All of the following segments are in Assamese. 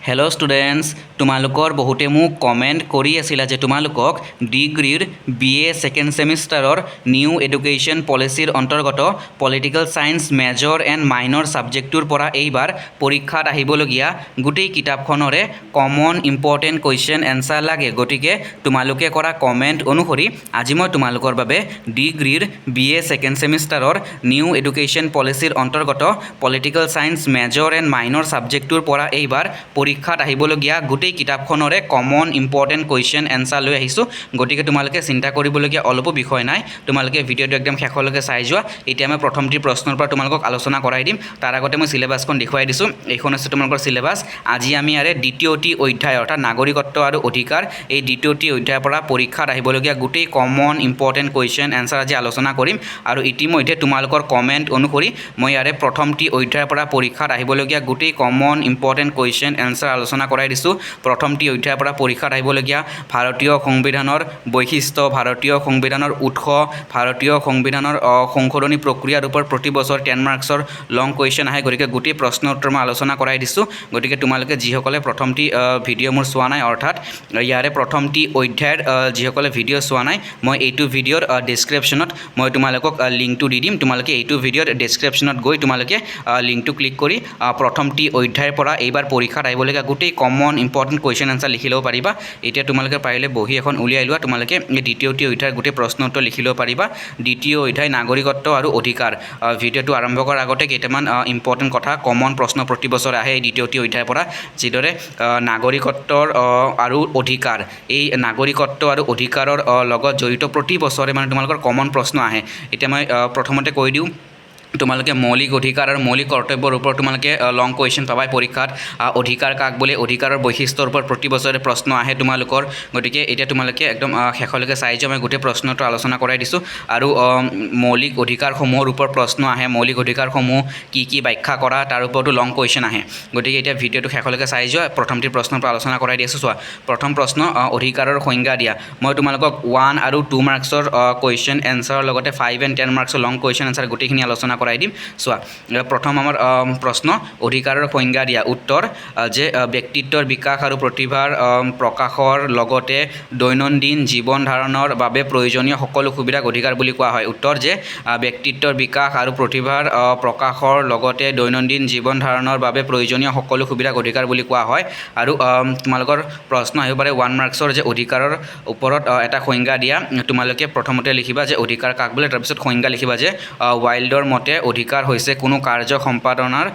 হেল্ল' ষ্টুডেণ্টছ, তোমালোকৰ বহুতে মোক কমেণ্ট কৰি আছিলা যে তোমালোকক ডিগ্ৰীৰ BA ছেকেণ্ড ছেমিষ্টাৰৰ নিউ এডুকেশ্যন পলিচিৰ অন্তৰ্গত political science major and minor ছাবজেক্টটোৰ পৰা এইবাৰ পৰীক্ষাত আহিবলগীয়া গোটেই কিতাপখনৰে কমন ইম্পৰ্টেণ্ট কুৱেশ্যন এনচাৰ লাগে। গতিকে তোমালোকে কৰা কমেণ্ট অনুসৰি আজি মই তোমালোকৰ বাবে ডিগ্ৰীৰ BA ছেকেণ্ড ছেমিষ্টাৰৰ নিউ এডুকেশ্যন পলিচিৰ অন্তৰ্গত political science major and minor ছাবজেক্টটোৰ পৰা এইবাৰ পৰীক্ষাত আহিবলগীয়া গোটেই কিতাপখনৰে কমন ইম্পৰ্টেণ্ট কুৱেশ্যন এনচাৰ লৈ আহিছোঁ। গতিকে তোমালোকে চিন্তা কৰিবলগীয়া অলপো বিষয় নাই, তোমালোকে ভিডিঅ'টো একদম শেষলৈকে চাই যোৱা। এতিয়া মই প্ৰথমটি প্ৰশ্নৰ পৰা তোমালোকক আলোচনা কৰাই দিম। তাৰ আগতে মই চিলেবাছখন দেখুৱাই দিছোঁ। এইখন হৈছে তোমালোকৰ চিলেবাছ। আজি আমি ইয়াৰে দ্বিতীয়টি অধ্যায় অৰ্থাৎ নাগৰিকত্ব আৰু অধিকাৰ, এই দ্বিতীয়টি অধ্যায়ৰ পৰা পৰীক্ষাত আহিবলগীয়া গোটেই কমন ইম্পৰ্টেণ্ট কুৱেশ্যন এনচাৰ আজি আলোচনা কৰিম। আৰু ইতিমধ্যে তোমালোকৰ কমেণ্ট অনুসৰি মই ইয়াৰে প্ৰথমটি অধ্যায়ৰ পৰা পৰীক্ষাত আহিবলগীয়া গোটেই কমন ইম্পৰ্টেণ্ট কুৱেশ্যন এনচাৰ আলোচনা কৰাই দিছোঁ। প্ৰথমটি অধ্যায়ৰ পৰা পৰীক্ষাত আহিবলগীয়া ভাৰতীয় সংবিধানৰ বৈশিষ্ট্য, ভাৰতীয় সংবিধানৰ উৎস, ভাৰতীয় সংবিধানৰ সংশোধনী প্ৰক্ৰিয়াৰ ওপৰত প্ৰতি বছৰ 10 মাৰ্কছৰ লং কুৱেশ্যন আহে। গতিকে গোটেই প্ৰশ্ন উত্তৰ মই আলোচনা কৰাই দিছোঁ। গতিকে তোমালোকে যিসকলে প্ৰথমটি ভিডিঅ' মোৰ চোৱা নাই, অৰ্থাৎ ইয়াৰে প্ৰথমটি অধ্যায়ৰ যিসকলে ভিডিঅ' চোৱা নাই, মই এইটো ভিডিঅ'ৰ ডেছক্ৰিপশ্যনত মই তোমালোকক লিংকটো দি দিম। তোমালোকে এইটো ভিডিঅ'ৰ ডেছক্ৰিপশ্যনত গৈ তোমালোকে লিংকটো ক্লিক কৰি প্ৰথমটি অধ্যায়ৰ পৰা এইবাৰ পৰীক্ষাত আহিবলগীয়া গোটেই কমন ইম্পৰ্টেণ্ট কুৱেশ্যন এনচাৰ লিখি ল'ব পাৰিবা। এতিয়া তোমালোকে পাৰিলে বহি এখন উলিয়াই লোৱা। তোমালোকে এই দ্বিতীয়টি অধ্যায়ৰ গোটেই প্ৰশ্ন উত্তৰ লিখি ল'ব পাৰিবা। দ্বিতীয় অধ্যায় নাগৰিকত্ব আৰু অধিকাৰ। ভিডিঅ'টো আৰম্ভ কৰাৰ আগতে কেইটামান ইম্পৰ্টেণ্ট কথা, কমন প্ৰশ্ন প্ৰতি বছৰে আহে এই দ্বিতীয়টি অধ্যায়ৰ পৰা। যিদৰে নাগৰিকত্বৰ আৰু অধিকাৰ, এই নাগৰিকত্ব আৰু অধিকাৰৰ লগত জড়িত প্ৰতি বছৰে মানে তোমালোকৰ কমন প্ৰশ্ন আহে। এতিয়া মই প্ৰথমতে কৈ দিওঁ, তোমালোকে মৌলিক অধিকাৰ আৰু মৌলিক কৰ্তব্যৰ ওপৰত তোমালোকে লং কুৱেশ্যন পাবাই পৰীক্ষাত। অধিকাৰ কাক বোলে, অধিকাৰৰ বৈশিষ্ট্যৰ ওপৰত প্ৰতি বছৰে প্ৰশ্ন আহে তোমালোকৰ। গতিকে এতিয়া তোমালোকে একদম শেষলৈকে চাই যোৱা, মই গোটেই প্ৰশ্নটো আলোচনা কৰাই দিছোঁ। আৰু মৌলিক অধিকাৰসমূহৰ ওপৰত প্ৰশ্ন আহে, মৌলিক অধিকাৰসমূহ কি কি ব্যাখ্যা কৰা, তাৰ ওপৰতো লং কুৱেশ্যন আহে। গতিকে এতিয়া ভিডিঅ'টো শেষলৈকে চাই যোৱা, প্ৰথমটি প্ৰশ্নৰ পৰা আলোচনা কৰাই দি আছোঁ। চোৱা, প্ৰথম প্ৰশ্ন, অধিকাৰৰ সংজ্ঞা দিয়া। মই তোমালোকক 1 আৰু 2 মাৰ্কছৰ কুৱেশ্যন এনচাৰৰ লগতে 5 and 10 মাৰ্কছৰ লং কুৱেশ্যন এনচাৰ গোটেইখিনি আলোচনা কৰাই দিম। চোৱা, প্ৰথম আমাৰ প্ৰশ্ন, অধিকাৰৰ সংজ্ঞা দিয়া। উত্তৰ যে ব্যক্তিত্বৰ বিকাশ আৰু প্ৰতিভাৰ প্ৰকাশৰ লগতে দৈনন্দিন জীৱন ধাৰণৰ বাবে প্ৰয়োজনীয় সকলো সুবিধাক অধিকাৰ বুলি কোৱা হয়। উত্তৰ যে ব্যক্তিত্বৰ বিকাশ আৰু প্ৰতিভাৰ প্ৰকাশৰ লগতে দৈনন্দিন জীৱন ধাৰণৰ বাবে প্ৰয়োজনীয় সকলো সুবিধাক অধিকাৰ বুলি কোৱা হয়। আৰু তোমালোকৰ প্ৰশ্ন আহিব পাৰে 1 মাৰ্কছৰ, যে অধিকাৰৰ ওপৰত এটা সংজ্ঞা দিয়া। তোমালোকে প্ৰথমতে লিখিবা যে অধিকাৰ কাক বোলে, তাৰপিছত সংজ্ঞা লিখিবা যে ৱাইল্ডৰ মতে অধিকাৰ হৈছে কোনো কাৰ্য সম্পাদনাৰ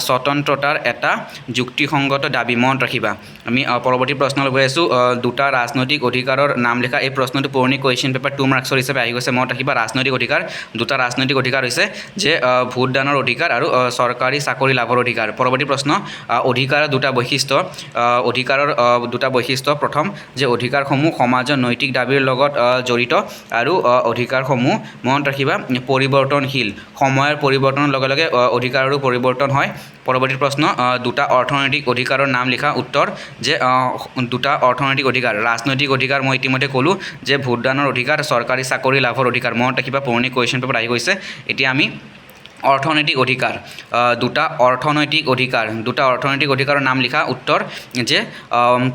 স্বতন্ত্ৰতাৰ এটা যুক্তিসংগত দাবী। মনত ৰাখিবা। আমি পৰৱৰ্তী প্ৰশ্নলৈ গৈ আছোঁ। দুটা ৰাজনৈতিক অধিকাৰৰ নাম লিখা। এই প্ৰশ্নটো পুৰণি কুৱেশ্যন পেপাৰ 2 মাৰ্কছৰ হিচাপে আহি গৈছে। মনত ৰাখিবা, ৰাজনৈতিক অধিকাৰ। দুটা ৰাজনৈতিক অধিকাৰ হৈছে যে ভোটদানৰ অধিকাৰ আৰু চৰকাৰী চাকৰি লাভৰ অধিকাৰ। পৰৱৰ্তী প্ৰশ্ন, অধিকাৰৰ দুটা বৈশিষ্ট্য। অধিকাৰৰ দুটা বৈশিষ্ট্য। প্ৰথম, যে অধিকাৰসমূহ সমাজৰ নৈতিক দাবীৰ লগত জড়িত আৰু অধিকাৰসমূহ, মনত ৰাখিবা, পৰিৱৰ্তনশীল। সময়ৰ পৰিৱৰ্তনৰ লগে লগে অধিকাৰৰো পৰিৱৰ্তন হয়। পৰৱৰ্তী প্ৰশ্ন, দুটা অৰ্থনৈতিক অধিকাৰৰ নাম লিখা। উত্তৰ যে দুটা অৰ্থনৈতিক অধিকাৰ। ৰাজনৈতিক অধিকাৰ মই ইতিমধ্যে ক'লোঁ যে ভোটদানৰ অধিকাৰ, চৰকাৰী চাকৰি লাভৰ অধিকাৰ। মনত ৰাখিবা, পুৰণি কুৱেশ্যন পেপাৰ আহি গৈছে। এতিয়া আমি অৰ্থনৈতিক অধিকাৰ, দুটা অৰ্থনৈতিক অধিকাৰ, দুটা অৰ্থনৈতিক অধিকাৰৰ নাম লিখা। উত্তৰ যে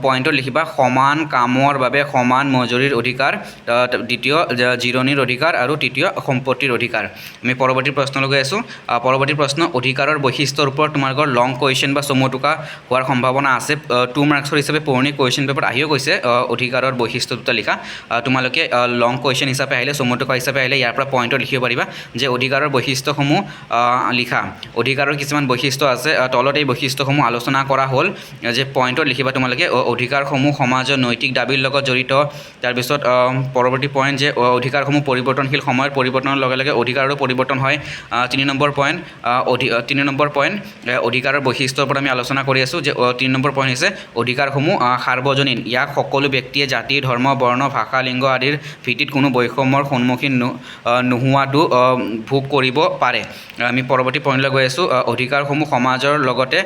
পইণ্টত লিখিবা, সমান কামৰ বাবে সমান মজুৰিৰ অধিকাৰ, দ্বিতীয় জিৰণিৰ অধিকাৰ আৰু তৃতীয় সম্পত্তিৰ অধিকাৰ। আমি পৰৱৰ্তী প্ৰশ্নলৈ গৈ আছোঁ। পৰৱৰ্তী প্ৰশ্ন, অধিকাৰৰ বৈশিষ্ট্যৰ ওপৰত তোমালোকৰ লং কুৱেশ্যন বা চমু টোকা হোৱাৰ সম্ভাৱনা আছে। 2 মাৰ্কছৰ হিচাপে পুৰণি কুৱেশ্যন পেপাৰ আহিও গৈছে অধিকাৰৰ বৈশিষ্ট্য দুটা লিখা। তোমালোকে লং কুৱেশ্যন হিচাপে আহিলে, চমু টোকা হিচাপে আহিলে ইয়াৰ পৰা পইণ্টত লিখিব পাৰিবা যে অধিকাৰৰ বৈশিষ্ট্যসমূহ লিখা। অধিকাৰৰ কিছুমান বৈশিষ্ট্য আছে, তলত এই বৈশিষ্ট্যসমূহ আলোচনা কৰা হ'ল। যে পইণ্টত লিখিবা তোমালোকে, অধিকাৰসমূহ সমাজৰ নৈতিক দাবীৰ লগত জড়িত। তাৰপিছত পৰৱৰ্তী পইণ্ট, যে অধিকাৰসমূহ পৰিৱৰ্তনশীল, সময়ৰ পৰিৱৰ্তনৰ লগে লগে অধিকাৰৰো পৰিৱৰ্তন হয়। 3 নম্বৰ পইণ্ট, 3 নম্বৰ পইণ্ট, অধিকাৰৰ বৈশিষ্ট্যৰ ওপৰত আমি আলোচনা কৰি আছোঁ। যে 3 নম্বৰ পইণ্ট হৈছে অধিকাৰসমূহ সাৰ্বজনীন। ইয়াক সকলো ব্যক্তিয়ে জাতি, ধৰ্ম, বৰ্ণ, ভাষা, লিংগ আদিৰ ভিত্তিত কোনো বৈষম্যৰ সন্মুখীন নোহোৱাটো ভোগ কৰিব পাৰে। আমি পৰৱৰ্তী পইণ্টলৈ গৈ আছোঁ। অধিকাৰসমূহ সমাজৰ লগতে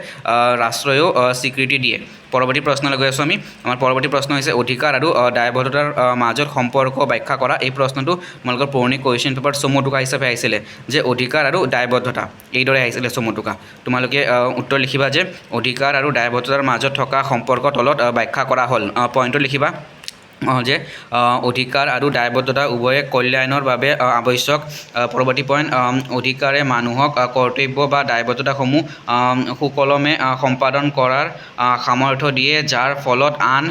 ৰাষ্ট্ৰয়ো স্বীকৃতি দিয়ে। পৰৱৰ্তী প্ৰশ্নলৈ গৈ আছোঁ আমি। আমাৰ পৰৱৰ্তী প্ৰশ্ন হৈছে অধিকাৰ আৰু দায়বদ্ধতাৰ মাজত সম্পৰ্ক ব্যাখ্যা কৰা। এই প্ৰশ্নটো তোমালোকৰ পুৰণি কুৱেশ্যন পেপাৰত চমুটোকা হিচাপে আহিছিলে যে অধিকাৰ আৰু দায়বদ্ধতা এইদৰে আহিছিলে চমুটোকা। তোমালোকে উত্তৰ লিখিবা যে অধিকাৰ আৰু দায়বদ্ধতাৰ মাজত থকা সম্পৰ্ক তলত ব্যাখ্যা কৰা হ'ল। পইণ্টটো লিখিবা যে অধিকাৰ আৰু দায়বদ্ধতা উভয়ে কল্যাণৰ বাবে আৱশ্যক। পৰৱৰ্তী পইণ্ট অধিকাৰে মানুহক কৰ্তব্য বা দায়বদ্ধতাসমূহ সুকলমে সম্পাদন কৰাৰ সামৰ্থ্য দিয়ে, যাৰ ফলত আন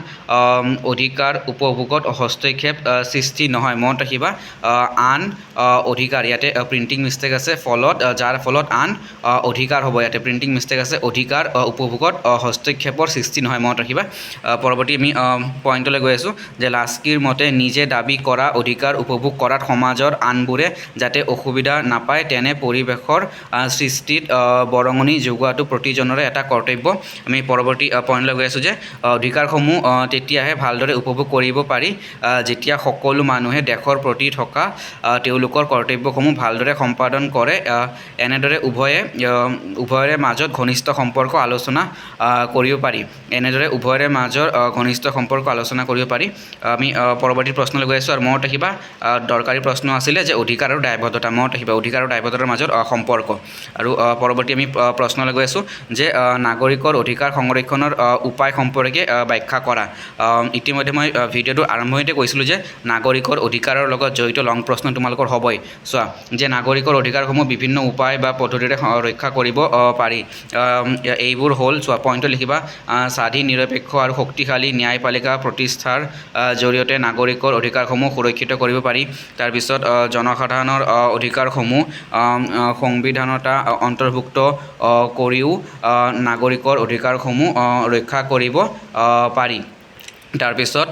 অধিকাৰ উপভোগত হস্তক্ষেপ সৃষ্টি নহয়। মনত ৰাখিবা আন অধিকাৰ, ইয়াতে প্ৰিণ্টিং মিষ্টেক আছে, ফলত যাৰ ফলত আন অধিকাৰ হ'ব, ইয়াতে প্ৰিণ্টিং মিষ্টেক আছে, অধিকাৰ উপভোগত হস্তক্ষেপৰ সৃষ্টি নহয়। মনত ৰাখিবা। পৰৱৰ্তী আমি পইণ্টলৈ গৈ আছোঁ যে লাস্কিৰ মতে নিজে দাবী কৰা অধিকাৰ উপভোগ কৰাত সমাজৰ আনবোৰে যাতে অসুবিধা নাপায় তেনে পৰিৱেশৰ সৃষ্টিত বৰঙণি যোগোৱাটো প্ৰতিজনৰে এটা কৰ্তব্য। আমি পৰৱৰ্তী পইণ্টলৈ গৈ আছোঁ যে অধিকাৰসমূহ তেতিয়াহে ভালদৰে উপভোগ কৰিব পাৰি যেতিয়া সকলো মানুহে দেশৰ প্ৰতি থকা তেওঁলোকৰ কৰ্তব্যসমূহ ভালদৰে সম্পাদন কৰে। এনেদৰে উভয়ৰে মাজত ঘনিষ্ঠ সম্পৰ্ক আলোচনা কৰিব পাৰি। আমি পৰৱৰ্তী প্ৰশ্নলৈ গৈ আছোঁ। আৰু মনত ৰাখিবা দৰকাৰী প্ৰশ্ন আছিলে যে অধিকাৰ আৰু দায়বদ্ধতা। মনত ৰাখিবা অধিকাৰ আৰু দায়বদ্ধতাৰ মাজত সম্পৰ্ক। আৰু পৰৱৰ্তী আমি প্ৰশ্নলৈ গৈ আছোঁ যে নাগৰিকৰ অধিকাৰ সংৰক্ষণৰ উপায় সম্পৰ্কে ব্যাখ্যা কৰা। ইতিমধ্যে মই ভিডিঅ'টো আৰম্ভণিতে কৈছিলোঁ যে নাগৰিকৰ অধিকাৰৰ লগত জড়িত লং প্ৰশ্ন তোমালোকৰ হ'বই। চোৱা যে নাগৰিকৰ অধিকাৰসমূহ বিভিন্ন উপায় বা পদ্ধতিৰে ৰক্ষা কৰিব পাৰি। এইবোৰ হ'ল, চোৱা পইণ্টটো লিখিবা, স্বাধীন নিৰপেক্ষ আৰু শক্তিশালী ন্যায়পালিকা প্ৰতিষ্ঠাৰ জৰিয়তে নাগৰিকৰ অধিকাৰসমূহ সুৰক্ষিত কৰিব পাৰি। তাৰপিছত জনসাধাৰণৰ অধিকাৰসমূহ সংবিধানত অন্তৰ্ভুক্ত কৰিও নাগৰিকৰ অধিকাৰসমূহ ৰক্ষা কৰিব পাৰি। তাৰপিছত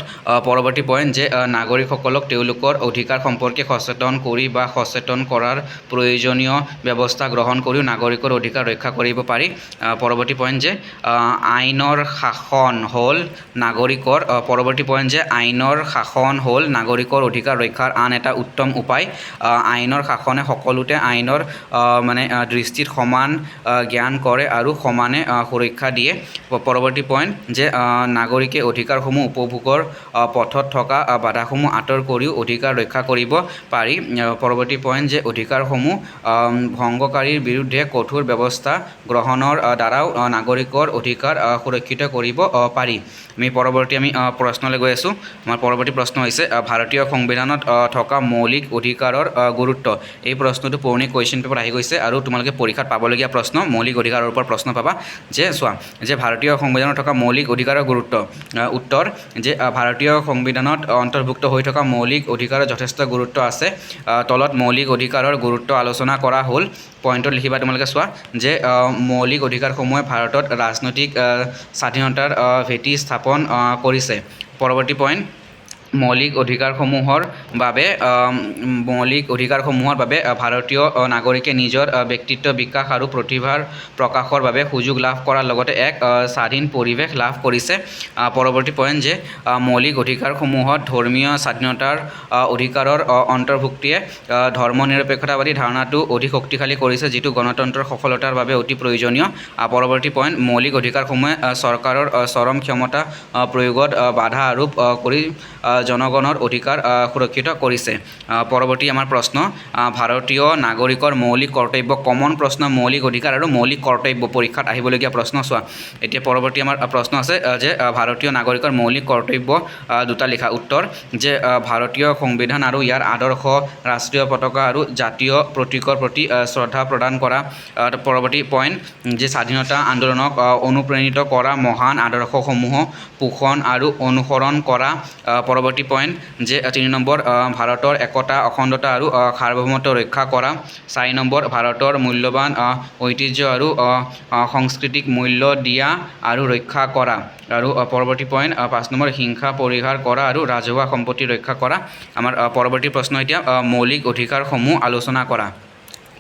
পৰৱৰ্তী পইণ্ট যে নাগৰিকসকলক তেওঁলোকৰ অধিকাৰ সম্পৰ্কে সচেতন কৰি বা সচেতন কৰাৰ প্ৰয়োজনীয় ব্যৱস্থা গ্ৰহণ কৰিও নাগৰিকৰ অধিকাৰ ৰক্ষা কৰিব পাৰি। পৰৱৰ্তী পইণ্ট যে আইনৰ শাসন হ'ল নাগৰিকৰ অধিকাৰ ৰক্ষাৰ আন এটা উত্তম উপায়। আইনৰ শাসনে সকলোতে আইনৰ দৃষ্টিত সমান জ্ঞান কৰে আৰু সমানে সুৰক্ষা দিয়ে। পৰৱৰ্তী পইণ্ট যে নাগৰিকে অধিকাৰসমূহ উপভোগৰ পথত থকা বাধাসমূহ আঁতৰ কৰিও অধিকাৰ ৰক্ষা কৰিব পাৰি। পৰৱৰ্তী পইণ্ট যে অধিকাৰসমূহ ভংগকাৰীৰ বিৰুদ্ধে কঠোৰ ব্যৱস্থা গ্ৰহণৰ দ্বাৰাও নাগৰিকৰ অধিকাৰ সুৰক্ষিত কৰিব পাৰি। আমি পৰৱৰ্তী প্ৰশ্নলৈ গৈ আছোঁ। আমাৰ পৰৱৰ্তী প্ৰশ্ন হৈছে ভাৰতীয় সংবিধানত থকা মৌলিক অধিকাৰৰ গুৰুত্ব। এই প্ৰশ্নটো পুৰণি কুৱেশ্যন পেপাৰত আহি গৈছে আৰু তোমালোকে পৰীক্ষাত পাবলগীয়া প্ৰশ্ন, মৌলিক অধিকাৰৰ ওপৰত প্ৰশ্ন পাবা। যে চোৱা যে ভাৰতীয় সংবিধানত থকা মৌলিক অধিকাৰৰ গুৰুত্ব। উত্তৰ যে ভাৰতীয় সংবিধানত অন্তৰ্ভুক্ত হৈ থকা মৌলিক অধিকাৰৰ যথেষ্ট গুৰুত্ব আছে। তলত মৌলিক অধিকাৰৰ গুৰুত্ব আলোচনা কৰা হ'ল। পইণ্টত লিখিবা তোমালোকে। চোৱা যে মৌলিক অধিকাৰসমূহে ভাৰতত ৰাজনৈতিক স্বাধীনতাৰ ভেটি স্থাপন কৰিছে। পৰৱৰ্তী পইণ্ট মৌলিক অধিকাৰসমূহৰ বাবে ভাৰতীয় নাগৰিকে নিজৰ ব্যক্তিত্ব বিকাশ আৰু প্ৰতিভাৰ প্ৰকাশৰ বাবে সুযোগ লাভ কৰাৰ লগতে এক স্বাধীন পৰিৱেশ লাভ কৰিছে। পৰৱৰ্তী পইণ্ট যে মৌলিক অধিকাৰসমূহত ধৰ্মীয় স্বাধীনতাৰ অধিকাৰৰ অন্তৰ্ভুক্তিয়ে ধৰ্মনিৰপেক্ষতাবাদী ধাৰণাটো অধিক শক্তিশালী কৰিছে, যিটো গণতন্ত্ৰৰ সফলতাৰ বাবে অতি প্ৰয়োজনীয়। পৰৱৰ্তী পইণ্ট মৌলিক অধিকাৰসমূহে চৰকাৰৰ চৰম ক্ষমতা প্ৰয়োগত বাধা আৰোপ কৰি জনগণৰ অধিকাৰ সুৰক্ষিত কৰিছে। পৰৱৰ্তী আমাৰ প্ৰশ্ন ভাৰতীয় নাগৰিকৰ মৌলিক কৰ্তব্য। কমন প্ৰশ্ন মৌলিক অধিকাৰ আৰু মৌলিক কৰ্তব্য পৰীক্ষাত আহিবলগীয়া প্ৰশ্ন। চোৱা এতিয়া পৰৱৰ্তী আমাৰ প্ৰশ্ন আছে যে ভাৰতীয় নাগৰিকৰ মৌলিক কৰ্তব্য দুটা লিখা। উত্তৰ যে ভাৰতীয় সংবিধান আৰু ইয়াৰ আদৰ্শ, ৰাষ্ট্ৰীয় পতাকা আৰু জাতীয় প্ৰতীকৰ প্ৰতি শ্ৰদ্ধা প্ৰদান কৰা। পৰৱৰ্তী পইণ্ট যে স্বাধীনতা আন্দোলনক অনুপ্ৰাণিত কৰা মহান আদৰ্শসমূহ পোষণ আৰু অনুসৰণ কৰা। পৰৱৰ্তী পইণ্ট যে 3 নম্বৰ ভাৰতৰ একতা, অখণ্ডতা আৰু সাৰ্বভৌমত্ব ৰক্ষা কৰা। 4 নম্বৰ ভাৰতৰ মূল্যৱান ঐতিহ্য আৰু সংস্কৃতিক মূল্য দিয়া আৰু ৰক্ষা কৰা। আৰু পৰৱৰ্তী পইণ্ট 5 নম্বৰ হিংসা পৰিহাৰ কৰা আৰু ৰাজহুৱা সম্পত্তি ৰক্ষা কৰা। আমাৰ পৰৱৰ্তী প্ৰশ্ন এতিয়া মৌলিক অধিকাৰসমূহ আলোচনা কৰা।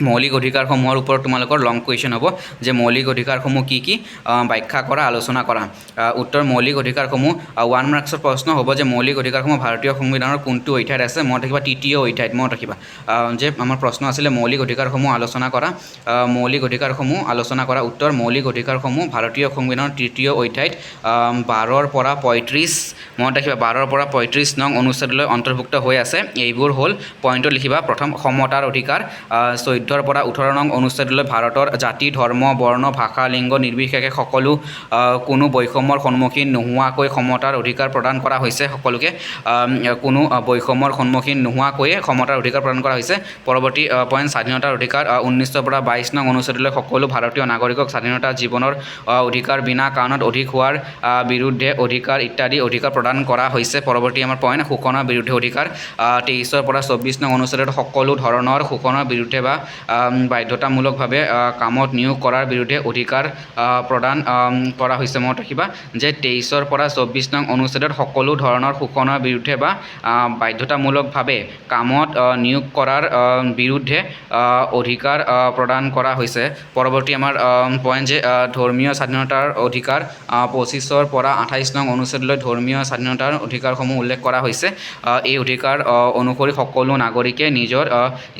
মৌলিক অধিকাৰসমূহৰ ওপৰত তোমালোকৰ লং কুৱেশ্যন হ'ব যে মৌলিক অধিকাৰসমূহ কি কি ব্যাখ্যা কৰা আলোচনা কৰা উত্তৰ মৌলিক অধিকাৰসমূহ 1 মাৰ্কছৰ প্ৰশ্ন হ'ব যে মৌলিক অধিকাৰসমূহ ভাৰতীয় সংবিধানৰ কোনটো অধ্যায়ত আছে মনত ৰাখিবা তৃতীয় অধ্যায়ত মনত ৰাখিবা যে আমাৰ প্ৰশ্ন আছিলে মৌলিক অধিকাৰসমূহ আলোচনা কৰা উত্তৰ মৌলিক অধিকাৰসমূহ ভাৰতীয় সংবিধানৰ তৃতীয় অধ্যায়ত 12ৰ পৰা 35 মনত ৰাখিবা 12ৰ পৰা 35 নং অনুচ্ছেদলৈ অন্তৰ্ভুক্ত হৈ আছে এইবোৰ হ'ল পইণ্টত লিখিবা প্ৰথম সমতাৰ অধিকাৰ 14ৰ পৰা 18 নং অনুচ্ছেদলৈ ভাৰতৰ জাতি ধৰ্ম বৰ্ণ ভাষা লিংগ নিৰ্বিশেষে সকলো কোনো বৈষম্যৰ সন্মুখীন নোহোৱাকৈ সমতাৰ অধিকাৰ প্ৰদান কৰা হৈছে সকলোকে কোনো বৈষম্যৰ সন্মুখীন নোহোৱাকৈ সমতাৰ অধিকাৰ প্ৰদান কৰা হৈছে পৰৱৰ্তী পইণ্ট স্বাধীনতাৰ অধিকাৰ 19ৰ পৰা 22 নং অনুচ্ছেদলৈ সকলো ভাৰতীয় নাগৰিকক স্বাধীনতা জীৱনৰ অধিকাৰ বিনা কাৰণত অধিক হোৱাৰ বিৰুদ্ধে অধিকাৰ ইত্যাদি অধিকাৰ প্ৰদান কৰা হৈছে পৰৱৰ্তী আমাৰ পইণ্ট শোষণৰ বিৰুদ্ধে অধিকাৰ 23ৰ পৰা 24 নং অনুচ্ছেদত সকলো ধৰণৰ শোষণৰ বিৰুদ্ধে বা বাধ্যতামূলকভাৱে কামত নিয়োগ কৰাৰ বিৰুদ্ধে অধিকাৰ প্ৰদান কৰা হৈছে মনত ৰাখিবা যে 23ৰ পৰা 24 নং অনুচ্ছেদত সকলো ধৰণৰ শোষণৰ বিৰুদ্ধে বা বাধ্যতামূলকভাৱে কামত নিয়োগ কৰাৰ বিৰুদ্ধে অধিকাৰ প্ৰদান কৰা হৈছে পৰৱৰ্তী আমাৰ পইণ্ট যে ধৰ্মীয় স্বাধীনতাৰ অধিকাৰ 25ৰ পৰা 28 নং অনুচ্ছেদলৈ ধৰ্মীয় স্বাধীনতাৰ অধিকাৰসমূহ উল্লেখ কৰা হৈছে এই অধিকাৰ অনুসৰি সকলো নাগৰিকে নিজৰ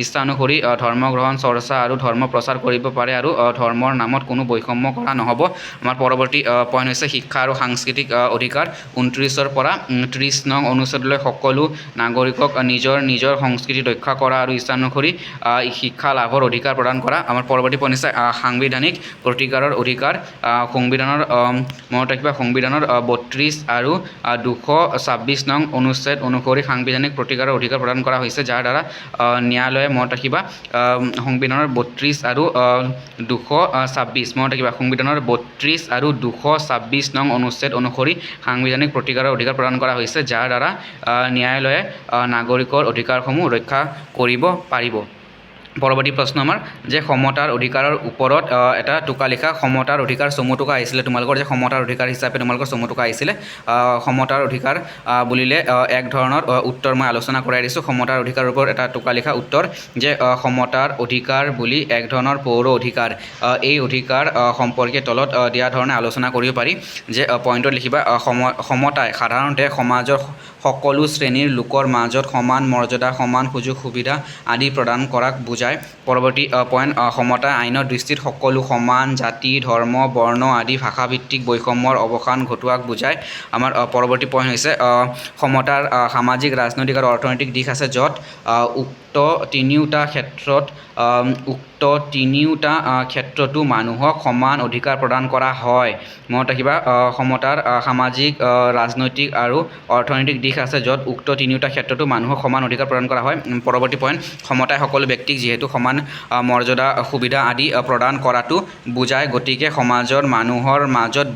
ইচ্ছা অনুসৰি ধৰ্ম গ্ৰহণ চৰ্চা আৰু ধৰ্ম প্ৰচাৰ কৰিব পাৰে আৰু ধৰ্মৰ নামত কোনো বৈষম্য কৰা নহ'ব আমাৰ পৰৱৰ্তী পইণ্ট হৈছে শিক্ষা আৰু সাংস্কৃতিক অধিকাৰ 29ৰ পৰা 30 নং অনুচ্ছেদলৈ সকলো নাগৰিকক নিজৰ সংস্কৃতি ৰক্ষা কৰা আৰু ইচ্ছা অনুসৰি শিক্ষা লাভৰ অধিকাৰ প্ৰদান কৰা আমাৰ পৰৱৰ্তী পইণ্ট হৈছে সাংবিধানিক প্ৰতিকাৰৰ অধিকাৰ সংবিধানৰ মনত ৰাখিবা সংবিধানৰ 32 আৰু 226 নং অনুচ্ছেদ অনুসৰি সাংবিধানিক প্ৰতিকাৰৰ অধিকাৰ প্ৰদান কৰা হৈছে যাৰ দ্বাৰা ন্যায়ালয়ে মনত ৰাখিবা সংবিধানৰ 32 আৰু 226 মনত ৰাখিবা সংবিধানৰ 32 আৰু 226 নং অনুচ্ছেদ অনুসৰি সাংবিধানিক প্ৰতিকাৰৰ অধিকাৰ প্ৰদান কৰা হৈছে যাৰ দ্বাৰা ন্যায়ালয়ে নাগৰিকৰ অধিকাৰসমূহ ৰক্ষা কৰিব পাৰিব পৰৱৰ্তী প্ৰশ্ন আমাৰ যে সমতাৰ অধিকাৰৰ ওপৰত এটা টোকা লিখা সমতাৰ অধিকাৰ চমু টোকা আহিছিলে তোমালোকৰ যে সমতাৰ অধিকাৰ হিচাপে তোমালোকৰ চমু টোকা আহিছিলে সমতাৰ অধিকাৰ বুলিলে এক ধৰণৰ উত্তৰ মই আলোচনা কৰাই দিছোঁ সমতাৰ অধিকাৰৰ ওপৰত এটা টোকা লিখা উত্তৰ যে সমতাৰ অধিকাৰ বুলি এক ধৰণৰ পৌৰ অধিকাৰ এই অধিকাৰ সম্পৰ্কে তলত দিয়া ধৰণে আলোচনা কৰিব পাৰি যে পইণ্টত লিখিবা সমতাই সাধাৰণতে সমাজৰ সকলো শ্ৰেণীৰ লোকৰ মাজত সমান মৰ্যাদা সমান সুযোগ সুবিধা আদি প্ৰদান কৰাক বুজায় পৰৱৰ্তী পইণ্ট সমতা আইনৰ দৃষ্টিত সকলো সমান জাতি ধৰ্ম বৰ্ণ আদি ভাষাভিত্তিক বৈষম্যৰ অৱসান ঘটোৱাক বুজায় আমাৰ পৰৱৰ্তী পইণ্ট হৈছে সমতাৰ সামাজিক ৰাজনৈতিক আৰু অৰ্থনৈতিক দিশ আছে য'ত উক্ত তিনিওটা ক্ষেত্ৰতো মানুহক সমান অধিকাৰ প্ৰদান কৰা হয় মনত ৰাখিবা সমতাৰ সামাজিক ৰাজনৈতিক আৰু অৰ্থনৈতিক দিশ আছে য'ত উক্ত তিনিওটা ক্ষেত্ৰতো মানুহক সমান অধিকাৰ প্ৰদান কৰা হয় পৰৱৰ্তী পইণ্ট সমতাই সকলো ব্যক্তিক যিহেতু সমান মৰ্যাদা সুবিধা আদি প্ৰদান কৰাটো বুজায় গতিকে সমাজৰ মানুহৰ মাজত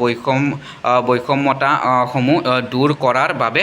বৈষম্যতাসমূহ দূৰ কৰাৰ বাবে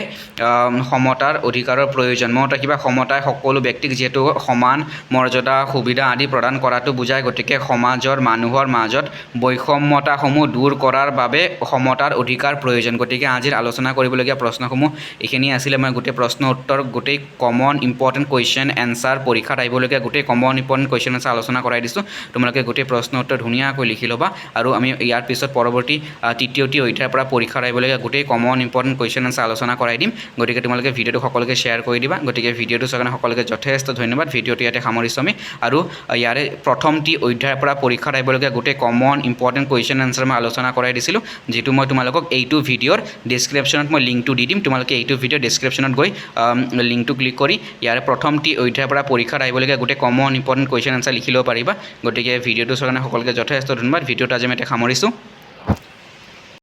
সমতাৰ অধিকাৰৰ প্ৰয়োজন মনত ৰাখিবা সমতাই সকলো ব্যক্তিক যিহেতু সমান মৰ্যাদা সুবিধা আদি প্ৰদান কৰাটো বুজায় গতিকে সমাজৰ মানুহৰ মাজত বৈষম্যতাসমূহ দূৰ কৰাৰ বাবে সমতাৰ অধিকাৰ প্ৰয়োজন গতিকে আজিৰ আলোচনা কৰিবলগীয়া প্ৰশ্নসমূহ এইখিনি আছিলে মই গোটেই প্ৰশ্ন উত্তৰ গোটেই কমন ইম্পৰ্টেণ্ট কুৱেশ্যন এনচাৰ পৰীক্ষাত আহিবলগীয়া গোটেই কমন ইম্পৰ্টেণ্ট কুৱেশ্যন এনচাৰ আলোচনা কৰাই দিছোঁ তোমালোকে গোটেই প্ৰশ্ন উত্তৰ ধুনীয়াকৈ লিখি ল'বা আৰু আমি ইয়াৰ পিছত পৰৱৰ্তী তৃতীয়টি অধ্যায়ৰ পৰা পৰীক্ষাত আহিবলগীয়া গোটেই কমন ইম্পৰ্টেণ্ট কুৱেশ্যন এনচাৰ আলোচনা কৰাই দিম গতিকে তোমালোকে ভিডিঅ'টো সকলোকে শ্বেয়াৰ কৰি দিবা গতিকে ভিডিঅ'টো চোৱাৰ কাৰণে সকলোকে যথেষ্ট ধন্যবাদ ভিডিঅ'টো ইয়াতে সামৰিছোঁ আমি আৰু ইয়াৰে প্ৰথমটি অধ্যায়ৰ পৰা পৰীক্ষাত আহিবলগীয়া গোটেই কমন ইম্পৰ্টেণ্ট কুৱেশ্যন এনচাৰ মই আলোচনা কৰাই দিছিলোঁ যিটো মই তোমালোকক এইটো ভিডিঅ'ৰ ডেছক্ৰিপশ্যনত মই লিংকটো দি দিম তোমালোকে এইটো ভিডিঅ' ডেছক্ৰিপশ্যনত গৈ লিংকটো ক্লিক কৰি ইয়াৰে প্ৰথমটি অধ্যায়ৰ পৰা পৰীক্ষাত আহিবলগীয়া গোটেই কমন ইম্পৰ্টেণ্ট কুৱেশ্যন এনচাৰ লিখি ল'ব পাৰিবা গতিকে ভিডিঅ'টো চোৱাৰ কাৰণে সকলোকে যথেষ্ট ধন্যবাদ ভিডিঅ'টো আজি মই সামৰিছোঁ